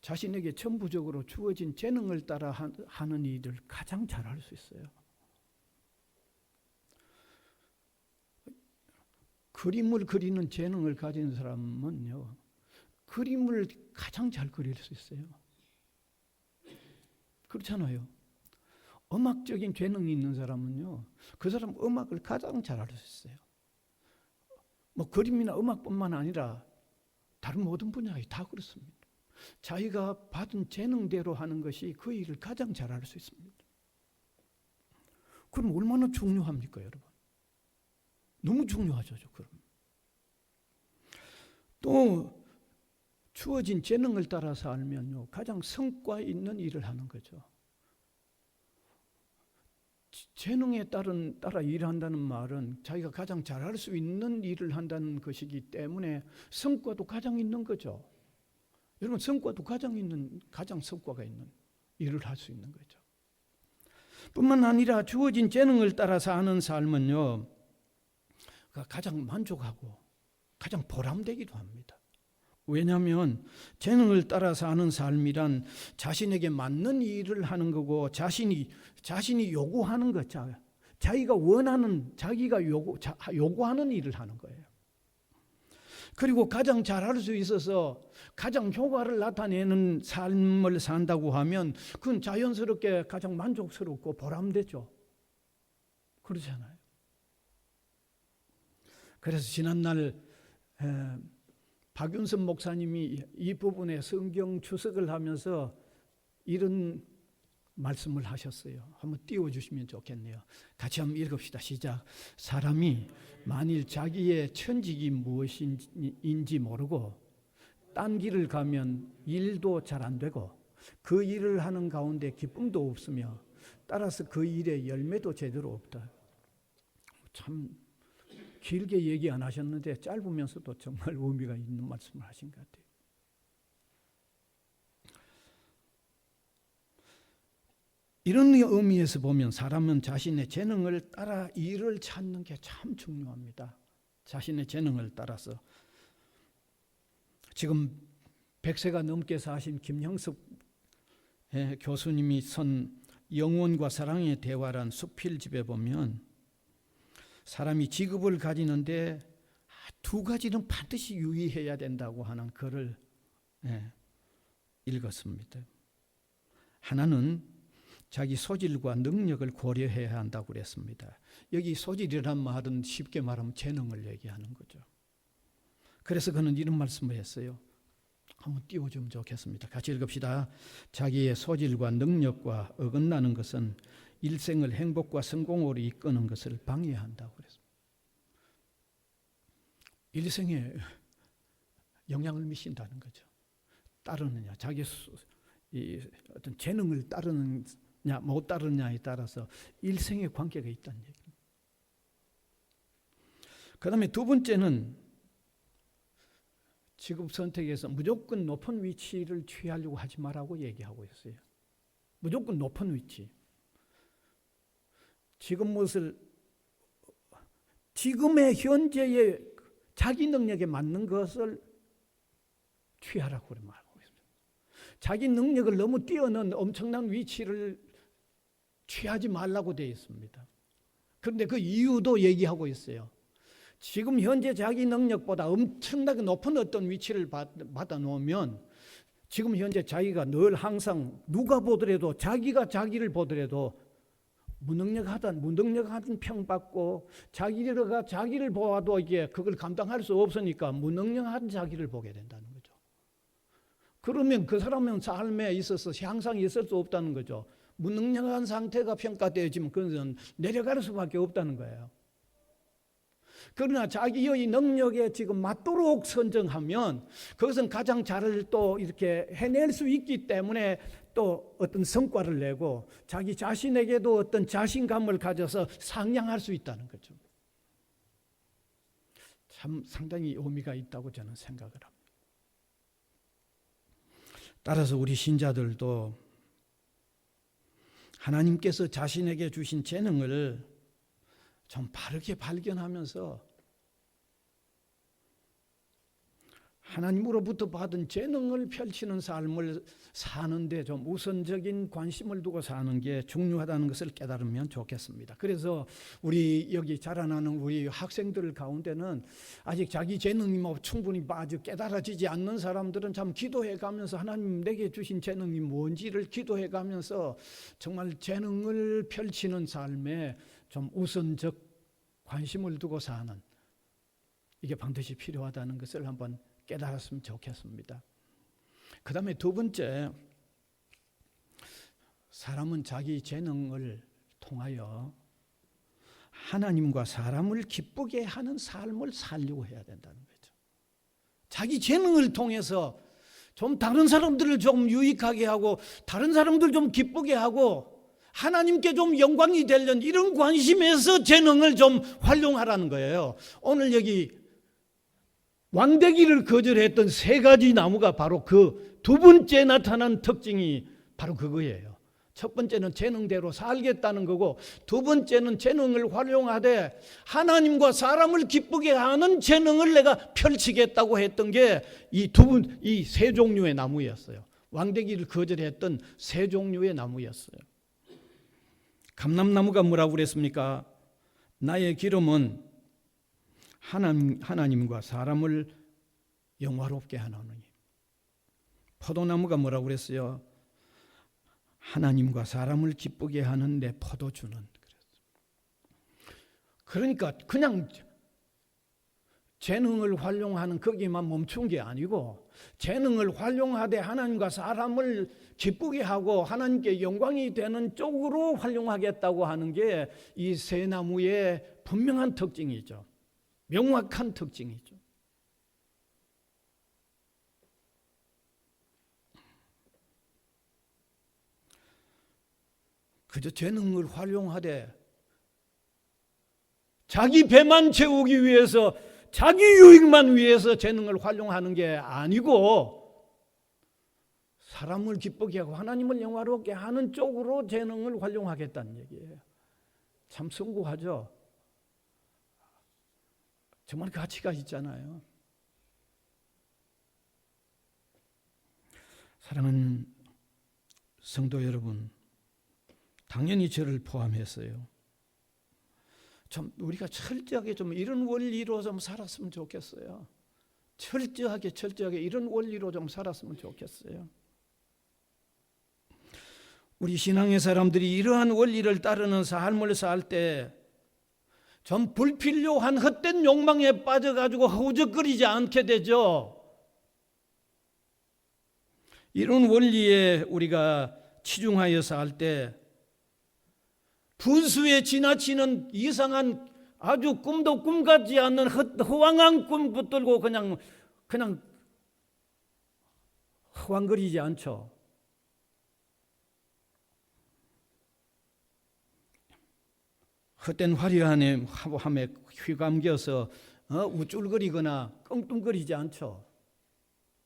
자신에게 전부적으로 주어진 재능을 따라 하는 일을 가장 잘할 수 있어요. 그림을 그리는 재능을 가진 사람은요, 그림을 가장 잘 그릴 수 있어요. 그렇잖아요. 음악적인 재능이 있는 사람은요, 그 사람 음악을 가장 잘할 수 있어요. 그림이나 음악뿐만 아니라 다른 모든 분야에 다 그렇습니다. 자기가 받은 재능대로 하는 것이 그 일을 가장 잘할 수 있습니다. 그럼 얼마나 중요합니까, 여러분? 너무 중요하죠, 그럼. 또 주어진 재능을 따라서 알면요, 가장 성과 있는 일을 하는 거죠. 재능에 따라 일한다는 말은 자기가 가장 잘할 수 있는 일을 한다는 것이기 때문에 성과도 가장 있는 거죠. 여러분, 성과도 가장 성과가 있는 일을 할 수 있는 거죠. 뿐만 아니라 주어진 재능을 따라 사는 삶은요, 가장 만족하고 가장 보람되기도 합니다. 왜냐하면 재능을 따라 사는 삶이란 자신에게 맞는 일을 하는 거고 자신이 요구하는 것, 자기가 원하는, 자기가 요구하는 일을 하는 거예요. 그리고 가장 잘할 수 있어서 가장 효과를 나타내는 삶을 산다고 하면 그건 자연스럽게 가장 만족스럽고 보람되죠. 그렇잖아요. 그래서 지난날 박윤선 목사님이 이 부분에 성경 주석을 하면서 이런 말씀을 하셨어요. 한번 띄워주시면 좋겠네요. 같이 한번 읽읍시다. 시작. 사람이 만일 자기의 천직이 무엇인지 모르고 딴 길을 가면 일도 잘 안 되고 그 일을 하는 가운데 기쁨도 없으며 따라서 그 일의 열매도 제대로 없다. 참 길게 얘기 안 하셨는데 짧으면서도 정말 의미가 있는 말씀을 하신 것 같아요. 이런 의미에서 보면 사람은 자신의 재능을 따라 일을 찾는 게 참 중요합니다. 자신의 재능을 따라서. 지금 100세가 넘게 사신 김형석 교수님이 쓴 영혼과 사랑의 대화란 수필집에 보면 사람이 직업을 가지는데 두 가지는 반드시 유의해야 된다고 하는 글을 읽었습니다. 하나는 자기 소질과 능력을 고려해야 한다고 그랬습니다. 여기 소질이란 말은 쉽게 말하면 재능을 얘기하는 거죠. 그래서 그는 이런 말씀을 했어요. 한번 띄워주면 좋겠습니다. 같이 읽읍시다. 자기의 소질과 능력과 어긋나는 것은 일생을 행복과 성공으로 이끄는 것을 방해한다고 그랬습니다. 일생에 영향을 미친다는 거죠. 따르느냐, 자기 어떤 재능을 따르느냐 못 따르느냐에 따라서 일생의 관계가 있다는 얘기입니다. 그 다음에 두 번째는 직업 선택에서 무조건 높은 위치를 취하려고 하지 말라고 얘기하고 있어요. 무조건 높은 위치. 지금의 현재의 자기 능력에 맞는 것을 취하라고 말하고 있습니다. 자기 능력을 너무 뛰어넘는 엄청난 위치를 취하지 말라고 되어 있습니다. 그런데 그 이유도 얘기하고 있어요. 지금 현재 자기 능력보다 엄청나게 높은 어떤 위치를 받아 놓으면 지금 현재 자기가 늘 항상 누가 보더라도 자기가 자기를 보더라도 무능력하던 평받고 자기가 자기를 보아도 이게 그걸 감당할 수 없으니까 무능력한 자기를 보게 된다는 거죠. 그러면 그 사람은 삶에 있어서 향상이 있을 수 없다는 거죠. 무능력한 상태가 평가되어지면 그것은 내려갈 수밖에 없다는 거예요. 그러나 자기의 능력에 지금 맞도록 선정하면 그것은 가장 잘 또 이렇게 해낼 수 있기 때문에 또 어떤 성과를 내고 자기 자신에게도 어떤 자신감을 가져서 상향할 수 있다는 거죠. 참 상당히 의미가 있다고 저는 생각을 합니다. 따라서 우리 신자들도 하나님께서 자신에게 주신 재능을 좀 바르게 발견하면서 하나님으로부터 받은 재능을 펼치는 삶을 사는데 좀 우선적인 관심을 두고 사는 게 중요하다는 것을 깨달으면 좋겠습니다. 그래서 우리 여기 자라나는 우리 학생들 가운데는 아직 자기 재능이 충분히 아주 깨달아지지 않는 사람들은 참 기도해 가면서 하나님 내게 주신 재능이 뭔지를 기도해 가면서 정말 재능을 펼치는 삶에 좀 우선적 관심을 두고 사는 이게 반드시 필요하다는 것을 한번 깨달았으면 좋겠습니다. 그 다음에 두 번째, 사람은 자기 재능을 통하여 하나님과 사람을 기쁘게 하는 삶을 살려고 해야 된다는 거죠. 자기 재능을 통해서 좀 다른 사람들을 좀 유익하게 하고 다른 사람들 좀 기쁘게 하고 하나님께 좀 영광이 되려는 이런 관심에서 재능을 좀 활용하라는 거예요. 오늘 여기 왕되기를 거절했던 세 가지 나무가 바로 그 두 번째 나타난 특징이 바로 그거예요. 첫 번째는 재능대로 살겠다는 거고 두 번째는 재능을 활용하되 하나님과 사람을 기쁘게 하는 재능을 내가 펼치겠다고 했던 게 이 세 종류의 나무였어요. 왕되기를 거절했던 세 종류의 나무였어요. 감람나무가 뭐라고 그랬습니까? 나의 기름은 하나님과 사람을 영화롭게 하노니. 포도나무가 뭐라고 그랬어요? 하나님과 사람을 기쁘게 하는 내 포도주는. 그러니까 그냥 재능을 활용하는 거기만 멈춘 게 아니고 재능을 활용하되 하나님과 사람을 기쁘게 하고 하나님께 영광이 되는 쪽으로 활용하겠다고 하는 게 이 세 나무의 분명한 특징이죠. 명확한 특징이죠. 그저 재능을 활용하되 자기 배만 채우기 위해서 자기 유익만 위해서 재능을 활용하는 게 아니고 사람을 기쁘게 하고 하나님을 영화롭게 하는 쪽으로 재능을 활용하겠다는 얘기예요. 참 숭고하죠. 정말 가치가 있잖아요. 사랑하는 성도 여러분, 당연히 저를 포함했어요. 좀 우리가 철저하게 좀 이런 원리로 좀 살았으면 좋겠어요. 철저하게 이런 원리로 좀 살았으면 좋겠어요. 우리 신앙의 사람들이 이러한 원리를 따르는 삶을 살 때 좀 불필요한 헛된 욕망에 빠져가지고 허우적거리지 않게 되죠. 이런 원리에 우리가 치중하여 살 때 분수에 지나치는 이상한 아주 꿈도 꿈 같지 않는 허황한 꿈 붙들고 그냥 허황거리지 않죠. 헛된 화려함에 휘감겨서 우쭐거리거나 끙뚱거리지 않죠.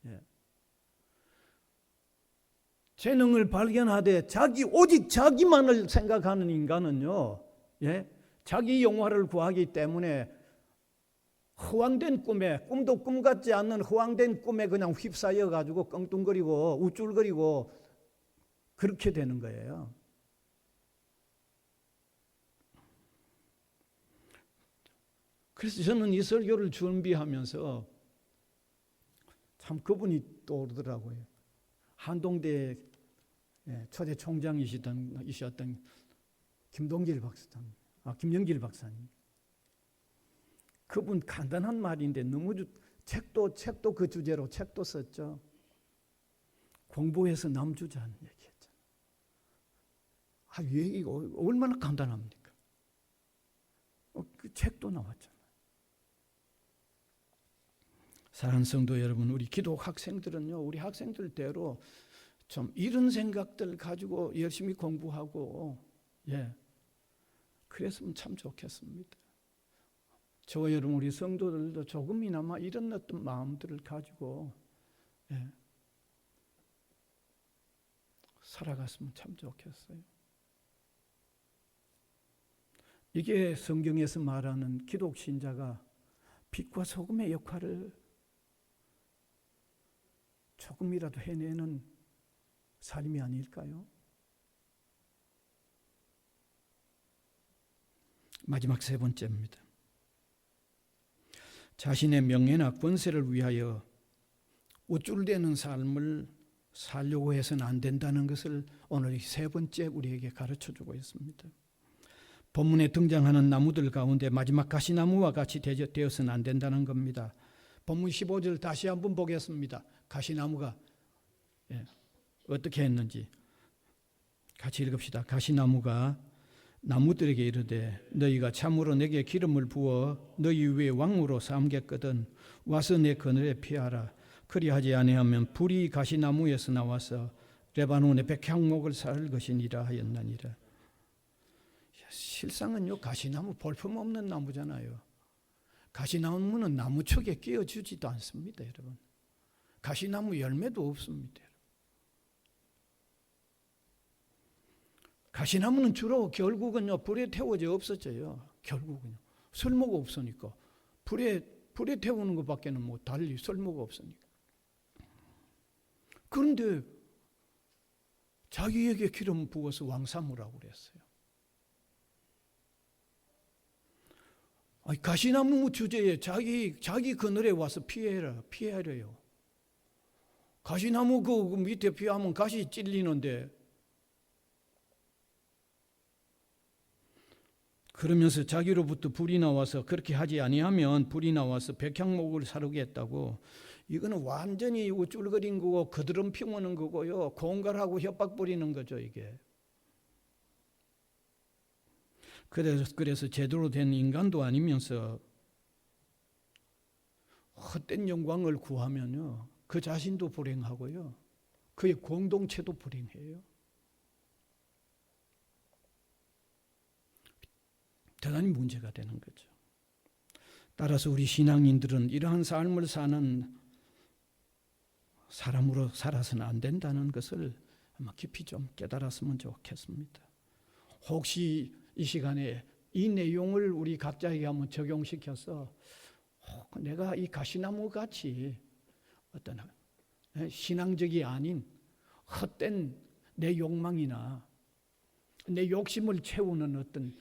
예. 재능을 발견하되 오직 자기만을 생각하는 인간은요, 예? 자기 영화를 구하기 때문에 허황된 꿈도 꿈 같지 않는 허황된 꿈에 그냥 휩싸여 가지고 끙뚱거리고 우쭐거리고 그렇게 되는 거예요. 그래서 저는 이 설교를 준비하면서 참 그분이 떠오르더라고요. 한동대 초대 총장이셨던 김영길 박사님. 그분 간단한 말인데 너무 책도 그 주제로 책도 썼죠. 공부해서 남 주자는 얘기했잖아요. 얘기가 얼마나 간단합니까? 그 책도 나왔잖아요. 사랑하는 성도 여러분, 우리 기독 학생들은요, 우리 학생들대로 좀 이런 생각들 가지고 열심히 공부하고, 그랬으면 참 좋겠습니다. 저와 여러분, 우리 성도들도 조금이나마 이런 어떤 마음들을 가지고, 살아갔으면 참 좋겠어요. 이게 성경에서 말하는 기독 신자가 빛과 소금의 역할을 조금이라도 해내는 삶이 아닐까요? 마지막 세 번째입니다. 자신의 명예나 권세를 위하여 우쭐대는 삶을 살려고 해서는 안 된다는 것을 오늘 세 번째 우리에게 가르쳐주고 있습니다. 본문에 등장하는 나무들 가운데 마지막 가시나무와 같이 되어서는 안 된다는 겁니다. 본문 15절 다시 한번 보겠습니다. 가시나무가 어떻게 했는지 같이 읽읍시다. 가시나무가 나무들에게 이르되 너희가 참으로 내게 기름을 부어 너희 위에 왕으로 삼겠거든 와서 내 그늘에 피하라. 그리하지 아니하면 불이 가시나무에서 나와서 레바논의 백향목을 살 것이니라 하였나니라. 실상은요, 가시나무 볼품없는 나무잖아요. 가시나무는 나무축에 끼워주지도 않습니다, 여러분. 가시나무 열매도 없습니다. 가시나무는 주로 결국은요, 불에 태워져 없어져요. 결국은요. 쓸모가 없으니까. 불에 태우는 것밖에는 뭐 달리 쓸모가 없으니까. 그런데 자기에게 기름 부어서 왕 삼으라고 그랬어요. 가시나무 주제에 자기 그늘에 와서 피해래요. 가시나무 그 밑에 피하면 가시 찔리는데, 그러면서 자기로부터 불이 나와서 그렇게 하지 아니하면 불이 나와서 백향목을 사르겠다고. 이거는 완전히 우쭐거린 거고 그드름 피우는 거고요. 공갈하고 협박 부리는 거죠, 이게. 그래서 제대로 된 인간도 아니면서 헛된 영광을 구하면요, 그 자신도 불행하고요, 그의 공동체도 불행해요. 대단히 문제가 되는 거죠. 따라서 우리 신앙인들은 이러한 삶을 사는 사람으로 살아서는 안 된다는 것을 아마 깊이 좀 깨달았으면 좋겠습니다. 혹시 이 시간에 이 내용을 우리 각자에게 한번 적용시켜서 내가 이 가시나무 같이 어떤 신앙적이 아닌 헛된 내 욕망이나 내 욕심을 채우는 어떤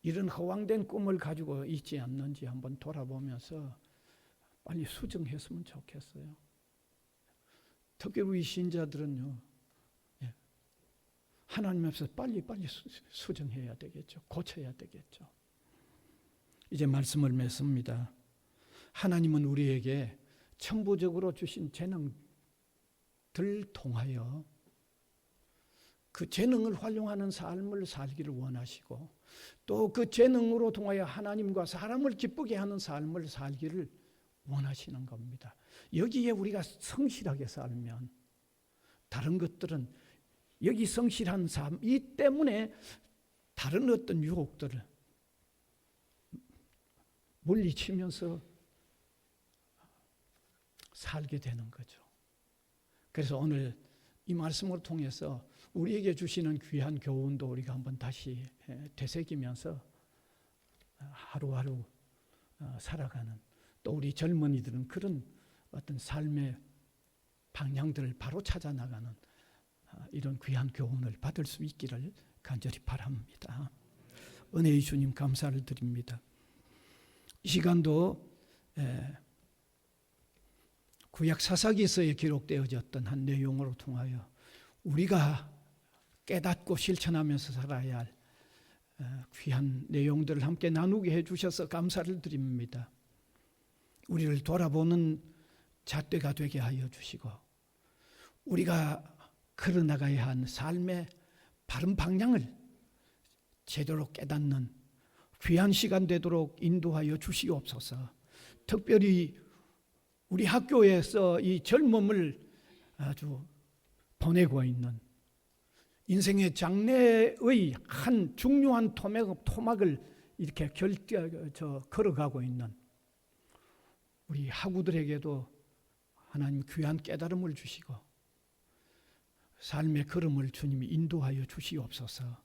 이런 허황된 꿈을 가지고 있지 않는지 한번 돌아보면서 빨리 수정했으면 좋겠어요. 특히 우리 신자들은요, 하나님 앞에서 빨리 수정해야 되겠죠. 고쳐야 되겠죠. 이제 말씀을 맺습니다. 하나님은 우리에게 천부적으로 주신 재능들 통하여 그 재능을 활용하는 삶을 살기를 원하시고, 또 그 재능으로 통하여 하나님과 사람을 기쁘게 하는 삶을 살기를 원하시는 겁니다. 여기에 우리가 성실하게 살면 다른 것들은, 여기 성실한 삶, 이 때문에 다른 어떤 유혹들을 물리치면서 살게 되는 거죠. 그래서 오늘 이 말씀을 통해서 우리에게 주시는 귀한 교훈도 우리가 한번 다시 되새기면서 하루하루 살아가는, 또 우리 젊은이들은 그런 어떤 삶의 방향들을 바로 찾아 나가는 이런 귀한 교훈을 받을 수 있기를 간절히 바랍니다. 은혜의 주님 감사를 드립니다. 이 시간도 구약 사사기서에 기록되어졌던 한 내용으로 통하여 우리가 깨닫고 실천하면서 살아야 할 귀한 내용들을 함께 나누게 해주셔서 감사를 드립니다. 우리를 돌아보는 잣대가 되게 하여 주시고 우리가 걸어나가야 한 삶의 바른 방향을 제대로 깨닫는 귀한 시간 되도록 인도하여 주시옵소서. 특별히 우리 학교에서 이 젊음을 아주 보내고 있는 인생의 장래의 한 중요한 토막을 이렇게 걸어가고 있는 우리 학우들에게도 하나님 귀한 깨달음을 주시고 삶의 걸음을 주님이 인도하여 주시옵소서.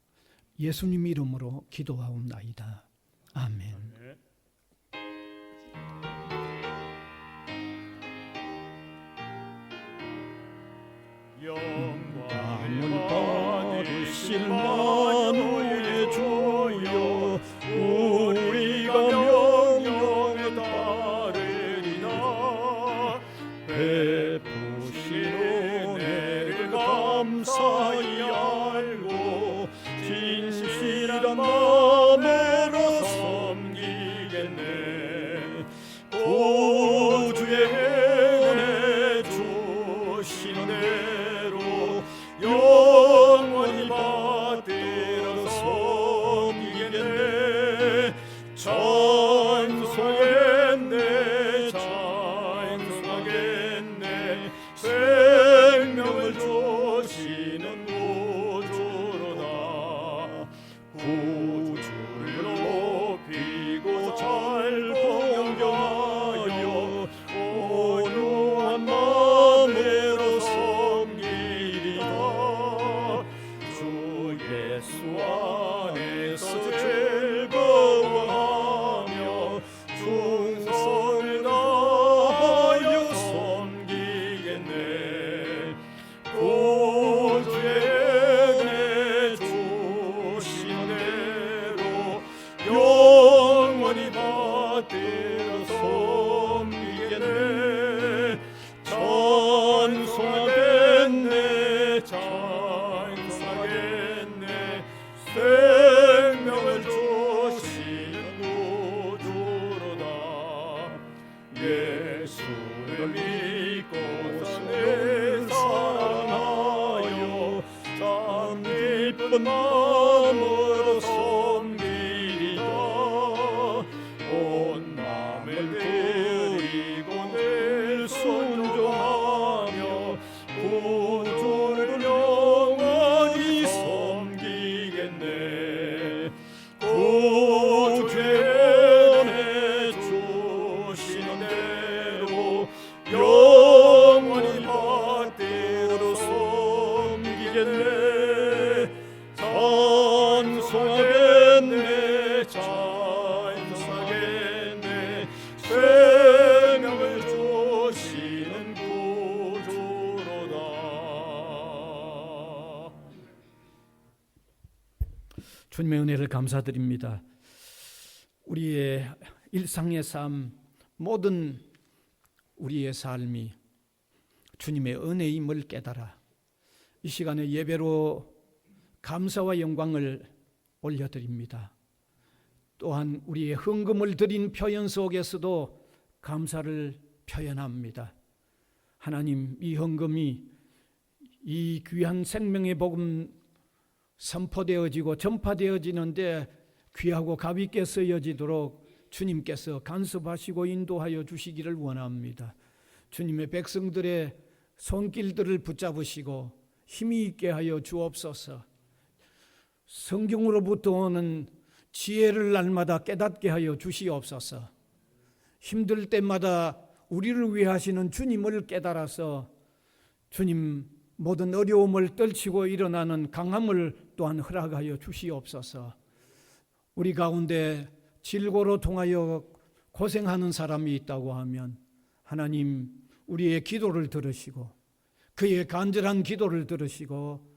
예수님 이름으로 기도하옵나이다. 아멘. 영광을 받으실 만우의 주여 우리가 명령에 따르리라. 베푸신 은혜를 감사히 알고 진실한 마음으로 섬기겠네. 구주의 은혜 주시는 대로 영원히 받들어 섬기겠네. 찬송하겠네 찬송하겠네. 생명을 주시는 구주로다. 구주를 높이고 잘 공경하여 온유한 마음으로 섬기리라. 주 예수 안에서 즐거워하며 충성을 다하여 섬기겠네. 구주의 은혜 주신 대로 영원히 받들어 섬기겠네. 찬송하겠네 찬송하겠네. 생명을 주시는 구주로다. 예수를 믿고서 내 사랑하여 참 기쁜 마음으로 섬기리라. 온 마음을 드리고 늘 순종하며 구주를 영원히 섬기겠네. 구주의 은혜 주시는 대로 영원히 받들어 섬기겠네. 찬송하겠네 찬송하겠네. 생명을 주시는 구주로다. 주님의 은혜를 감사드립니다. 우리의 일상의 삶, 모든 우리의 삶이 주님의 은혜임을 깨달아 이 시간에 예배로 감사와 영광을 올려드립니다. 또한 우리의 헌금을 드린 표현 속에서도 감사를 표현합니다. 하나님, 이 헌금이 이 귀한 생명의 복음 선포되어지고 전파되어지는데 귀하고 가비있게 쓰여지도록 주님께서 간섭하시고 인도하여 주시기를 원합니다. 주님의 백성들의 손길들을 붙잡으시고 힘이 있게 하여 주옵소서. 성경으로부터 오는 지혜를 날마다 깨닫게 하여 주시옵소서. 힘들 때마다 우리를 위해 하시는 주님을 깨달아서 주님 모든 어려움을 떨치고 일어나는 강함을 또한 허락하여 주시옵소서. 우리 가운데 질고로 통하여 고생하는 사람이 있다고 하면 하나님 우리의 기도를 들으시고 그의 간절한 기도를 들으시고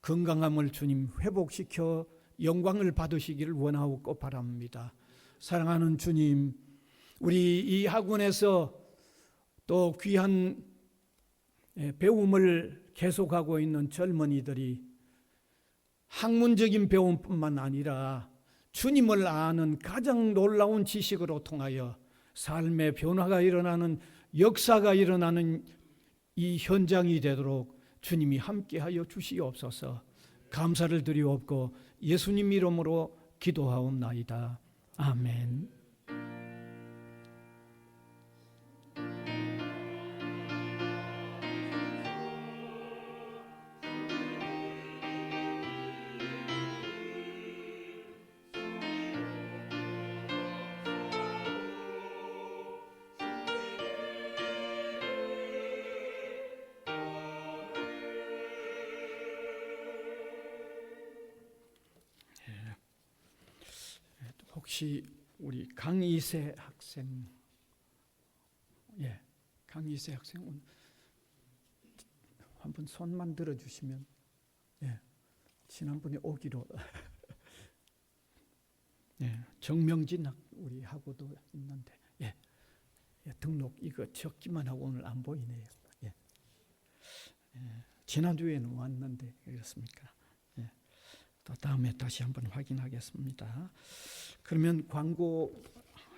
건강함을 주님 회복시켜 영광을 받으시기를 원하고 바랍니다. 사랑하는 주님, 우리 이 학원에서 또 귀한 배움을 계속하고 있는 젊은이들이 학문적인 배움뿐만 아니라 주님을 아는 가장 놀라운 지식으로 통하여 삶의 변화가 일어나는, 역사가 일어나는 이 현장이 되도록 주님이 함께하여 주시옵소서. 감사를 드리옵고 예수님 이름으로 기도하옵나이다. 아멘. 혹시 우리 강이세 학생, 강이세 학생 한번 손만 들어주시면, 지난번에 오기로, 정명진 우리 하고도 있는데, 등록 이거 적기만 하고 오늘 안 보이네요. 지난주에는 왔는데 그렇습니까? 또 다음에 다시 한번 확인하겠습니다. 그러면 광고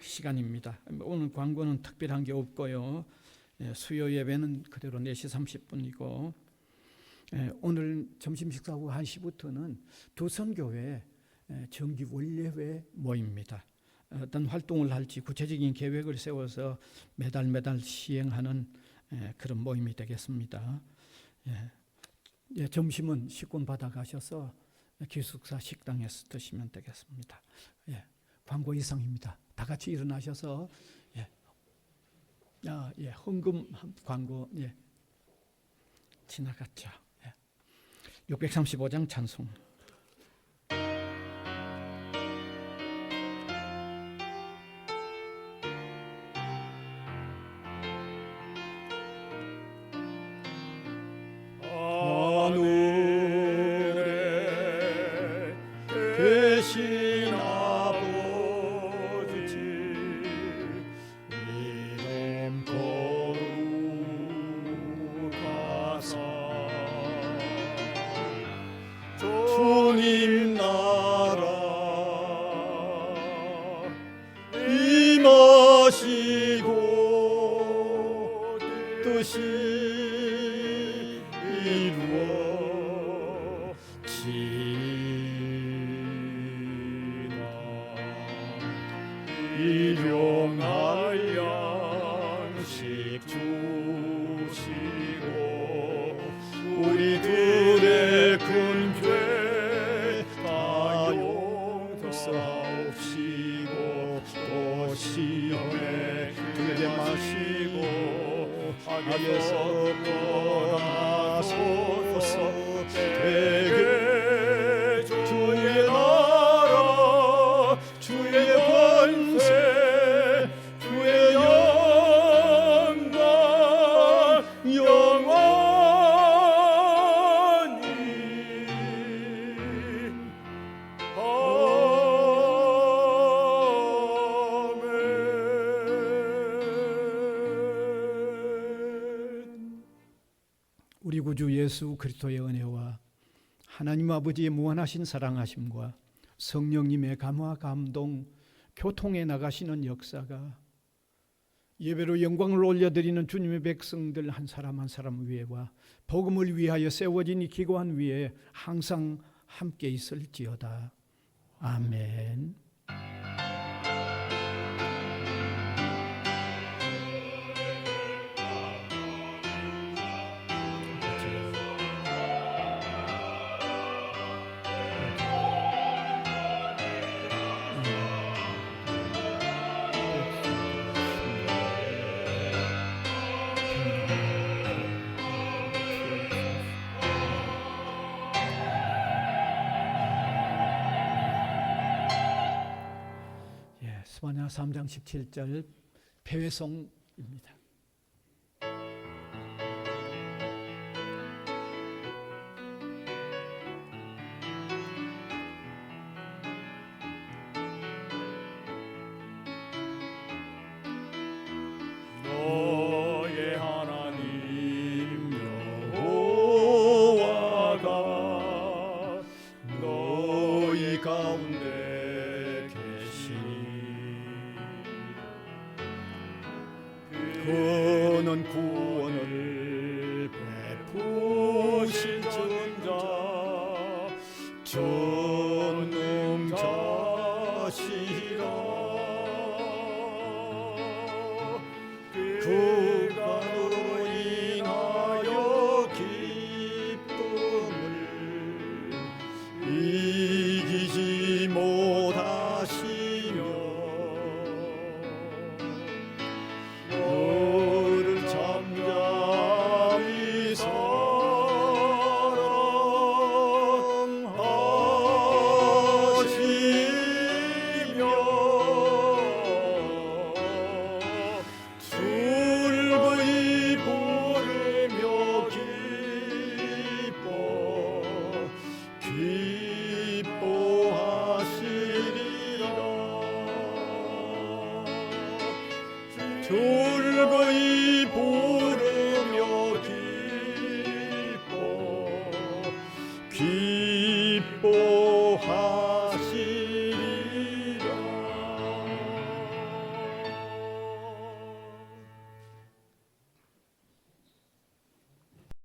시간입니다. 오늘 광고는 특별한 게 없고요. 수요 예배는 그대로 4시 30분이고 오늘 점심 식사 후 1시부터는 두선교회 정기 원례회 모임입니다. 어떤 활동을 할지 구체적인 계획을 세워서 매달 시행하는 그런 모임이 되겠습니다. 점심은 식권 받아가셔서 기숙사 식당에서 드시면 되겠습니다. 광고 이상입니다. 다 같이 일어나셔서 헌금 광고 지나갔죠. 635장 찬송. 하늘에 계신 아버지 이름 거룩하사 주님 나라 임하시고 뜻이 일용할 양식 주시고 우리들의 큰 죄 다 용서하옵시고 또 시험에 들게 마시고 악에서 떠나소서. 되게 주의 나라 주의 권세 주의 영광 영원히 아멘. 우리 구주 예수 그리스도의 은혜와 하나님 아버지의 무한하신 사랑하심과 성령님의 감화 감동 교통에 나가시는 역사가 예배로 영광을 올려드리는 주님의 백성들 한 사람 한 사람 위에와 복음을 위하여 세워진 이 기관 위에 항상 함께 있을지어다. 아멘. 스바냐 3장 17절 패회송입니다. 그는